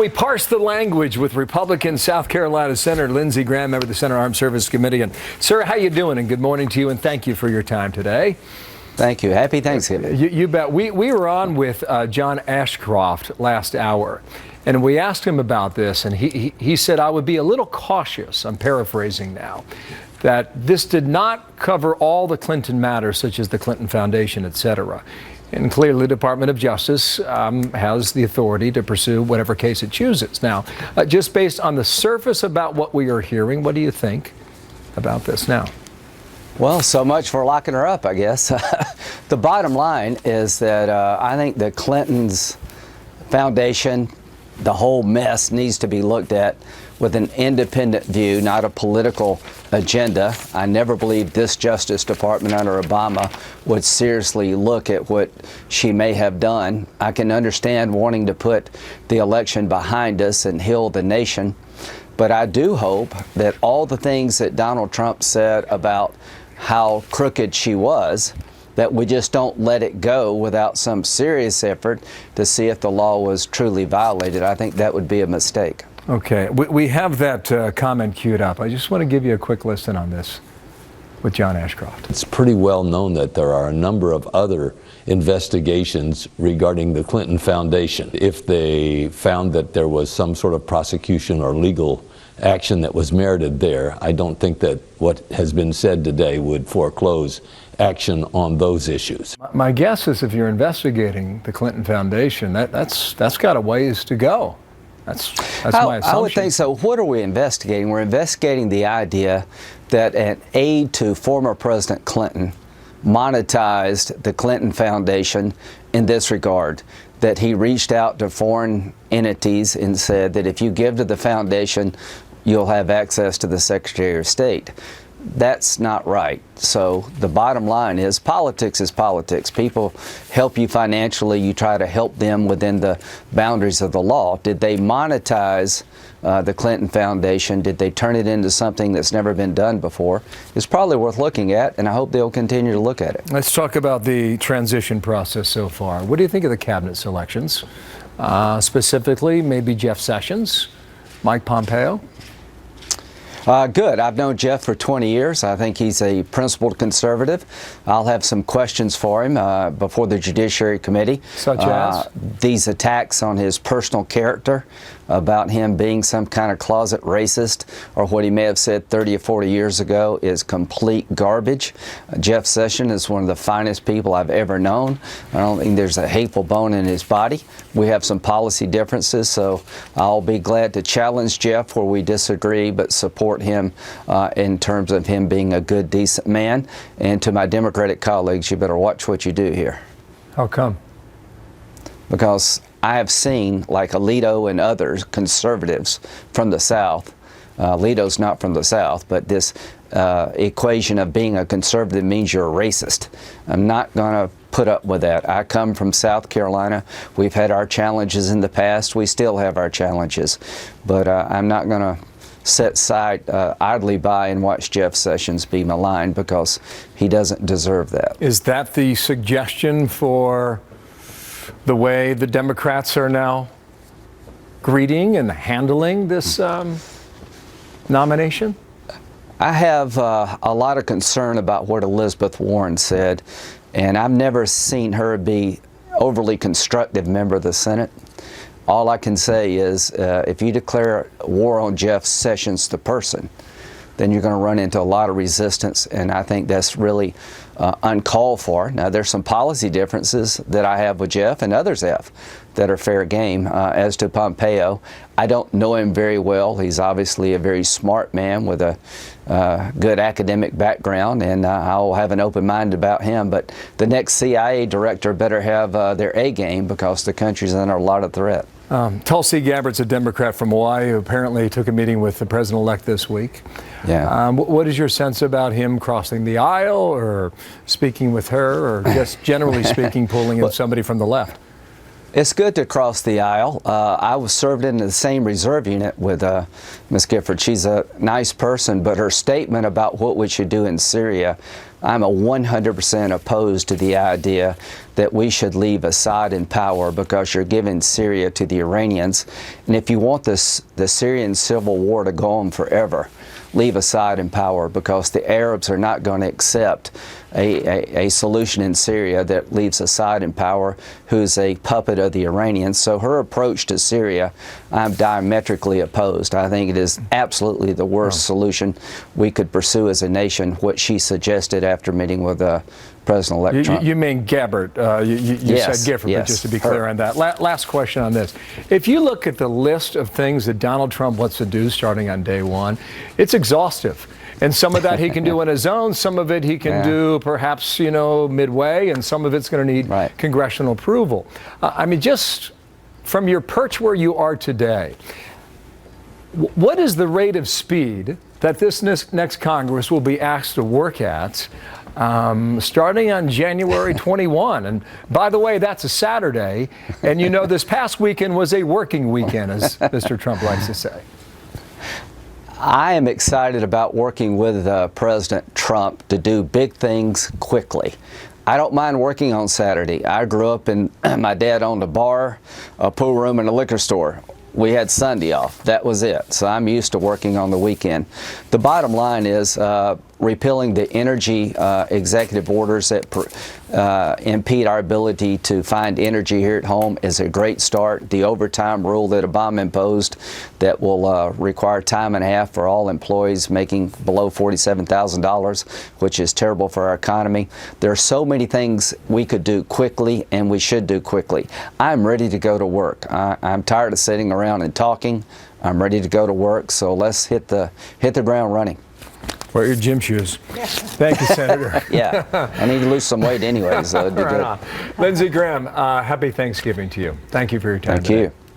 We parse the language with Republican South Carolina Senator Lindsey Graham, member of the Senate Armed Services Committee. And sir, how you doing? And good morning to you, and thank you for your time today. Thank you. Happy Thanksgiving. You bet. We were on with John Ashcroft last hour, and we asked him about this, and he said, I would be a little cautious, I'm paraphrasing now, that this did not cover all the Clinton matters, such as the Clinton Foundation, et cetera. And clearly, the Department of Justice has the authority to pursue whatever case it chooses. Now, just based on the surface about what we are hearing, what do you think about this now? Well, so much for locking her up, I guess. The bottom line is that I think the Clintons Foundation, the whole mess needs to be looked at with an independent view, not a political agenda. I never believed this Justice Department under Obama would seriously look at what she may have done. I can understand wanting to put the election behind us and heal the nation, but I do hope that all the things that Donald Trump said about how crooked she was, that we just don't let it go without some serious effort to see if the law was truly violated. I think that would be a mistake. Okay, we have that comment queued up. I just want to give you a quick listen on this with John Ashcroft. It's pretty well known that there are a number of other investigations regarding the Clinton Foundation. If they found that there was some sort of prosecution or legal action that was merited there, I don't think that what has been said today would foreclose action on those issues. My guess is if you're investigating the Clinton Foundation, that's got a ways to go. That's my assumption. I would think so. What are we investigating? We're investigating the idea that an aide to former President Clinton monetized the Clinton Foundation in this regard, that he reached out to foreign entities and said that if you give to the foundation, you'll have access to the Secretary of State. That's not right. So the bottom line is politics is politics. People help you financially. You try to help them within the boundaries of the law. Did they monetize the Clinton Foundation? Did they turn it into something that's never been done before? It's probably worth looking at, and I hope they'll continue to look at it. Let's talk about the transition process so far. What do you think of the cabinet selections? Specifically, maybe Jeff Sessions, Mike Pompeo? Good. I've known Jeff for 20 years. I think he's a principled conservative. I'll have some questions for him before the Judiciary Committee. Such as? These attacks on his personal character, about him being some kind of closet racist, or what he may have said 30 or 40 years ago, is complete garbage. Jeff Sessions is one of the finest people I've ever known. I don't think there's a hateful bone in his body. We have some policy differences, so I'll be glad to challenge Jeff where we disagree, but support him in terms of him being a good, decent man. And to my Democratic colleagues, you better watch what you do here. How come? Because I have seen, like Alito and others, conservatives from the South. Alito's not from the South, but this equation of being a conservative means you're a racist. I'm not going to put up with that. I come from South Carolina. We've had our challenges in the past. We still have our challenges. But I'm not going to sit idly by and watch Jeff Sessions be maligned, because he doesn't deserve that. Is that the suggestion for the way the Democrats are now greeting and handling this nomination? I have a lot of concern about what Elizabeth Warren said, and I've never seen her be overly constructive member of the Senate. All I can say is if you declare war on Jeff Sessions, the person, then you're going to run into a lot of resistance, and I think that's really uncalled for. Now, there's some policy differences that I have with Jeff and others have that are fair game. As to Pompeo, I don't know him very well. He's obviously a very smart man with a good academic background, and I'll have an open mind about him. But the next CIA director better have their A game, because the country's under a lot of threat. Tulsi Gabbard's a Democrat from Hawaii who apparently took a meeting with the president-elect this week. Yeah. What is your sense about him crossing the aisle, or speaking with her, or just generally speaking, pulling in somebody from the left? It's good to cross the aisle. I was served in the same reserve unit with Ms. Gifford. She's a nice person, but her statement about what we should do in Syria, I'm 100% opposed to the idea that we should leave Assad in power because you're giving Syria to the Iranians. And if you want the Syrian civil war to go on forever, leave Assad in power, because the Arabs are not going to accept a solution in Syria that leaves Assad in power, who's a puppet of the Iranians. So her approach to Syria, I'm diametrically opposed. I think it is absolutely the worst solution we could pursue as a nation, what she suggested after meeting with President-elect Trump. You mean Gabbard. You Yes, said Gifford, yes, but just to be clear her. on that. Last question on this. If you look at the list of things that Donald Trump wants to do starting on day one, it's exhaustive. And some of that he can do on his own, some of it he can do perhaps, midway, and some of it's going to need congressional approval. I mean, just from your perch where you are today, what is the rate of speed that this next Congress will be asked to work at starting on January 21? And by the way, that's a Saturday. And this past weekend was a working weekend, as Mr. Trump likes to say. I am excited about working with President Trump to do big things quickly. I don't mind working on Saturday. I grew up in, my dad owned a bar, a pool room, and a liquor store. We had Sunday off. That was it. So I'm used to working on the weekend. The bottom line is repealing the energy executive orders that impede our ability to find energy here at home is a great start. The overtime rule that Obama imposed that will require time and a half for all employees making below $47,000, which is terrible for our economy. There are so many things we could do quickly, and we should do quickly. I'm ready to go to work. I'm tired of sitting around and talking. I'm ready to go to work, so let's hit the ground running. Wear your gym shoes. Thank you, Senator. Yeah, I need to lose some weight anyways, so it'd be good. Lindsey Graham, happy Thanksgiving to you. Thank you for your time today. Thank you.